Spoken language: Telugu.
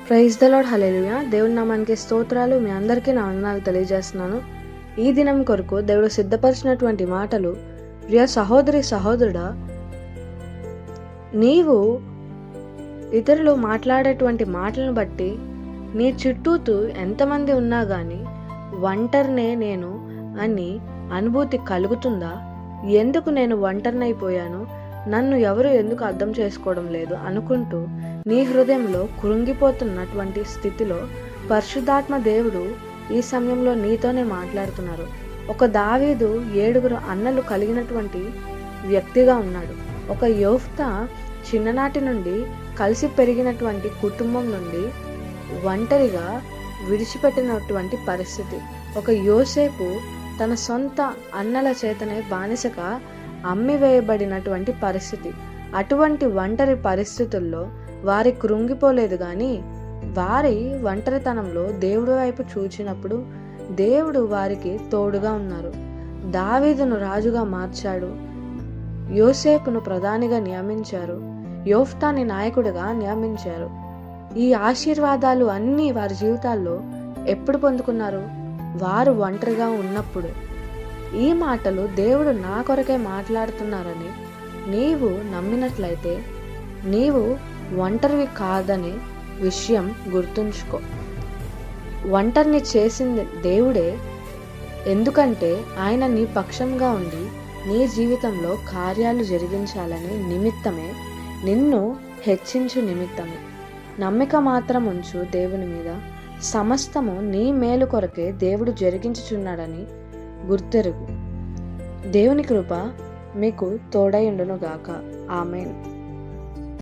ప్రైజ్ ద లార్డ్, హల్లెలూయా. దేవుని నామానికి స్తోత్రాలు. మీ అందరికీ నా వందనాలు తెలియజేస్తున్నాను. ఈ దినం కొరకు దేవుడు సిద్ధపరిచినటువంటి మాటలు, ప్రియ సహోదరి సహోదరుడా, నీవు ఇతరులు మాట్లాడేటువంటి మాటలను బట్టి నీ చుట్టూతూ ఎంతమంది ఉన్నా కానీ ఒంటరినే నేను అని అనుభూతి కలుగుతుందా? ఎందుకు నేను ఒంటరినైపోయాను, నన్ను ఎవరు ఎందుకు అర్థం చేసుకోవడం లేదు అనుకుంటూ నీ హృదయంలో కృంగిపోతున్నటువంటి స్థితిలో పరిశుద్ధాత్మ దేవుడు ఈ సమయంలో నీతోనే మాట్లాడుతున్నారు. ఒక దావీదు 7 అన్నలు కలిగినటువంటి వ్యక్తిగా ఉన్నాడు. ఒక యోఫ్తా చిన్ననాటి నుండి కలిసి పెరిగినటువంటి కుటుంబం నుండి ఒంటరిగా విడిచిపెట్టినటువంటి పరిస్థితి. ఒక యోసేపు తన సొంత అన్నల చేతనే బానిసగా అమ్మివేయబడినటువంటి పరిస్థితి. అటువంటి ఒంటరి పరిస్థితుల్లో వారి కృంగిపోలేదు, కానీ వారి ఒంటరితనంలో దేవుడి వైపు చూచినప్పుడు దేవుడు వారికి తోడుగా ఉన్నారు. దావీదును రాజుగా మార్చాడు, యోసేపును ప్రధానిగా నియమించారు, యోఫ్తాని నాయకుడిగా నియమించారు. ఈ ఆశీర్వాదాలు అన్నీ వారి జీవితాల్లో ఎప్పుడు పొందుకున్నారు? వారు ఒంటరిగా ఉన్నప్పుడు. ఈ మాటలు దేవుడు నా కొరకే మాట్లాడుతున్నారని నీవు నమ్మినట్లయితే నీవు ఒంటరివి కాదనే విషయం గుర్తుంచుకో. ఒంటరిని చేసింది దేవుడే, ఎందుకంటే ఆయన నీ పక్షంగా ఉండి నీ జీవితంలో కార్యాలు జరిగించాలని నిమిత్తమే, నిన్ను హెచ్చించు నిమిత్తమే. నమ్మిక మాత్రం ఉంచు దేవుని మీద, సమస్తము నీ మేలు కొరకే దేవుడు జరిగించుచున్నాడని గుర్తెరుగు. దేవుని కృప మీకు తోడై ఉండును గాక. ఆమేన్.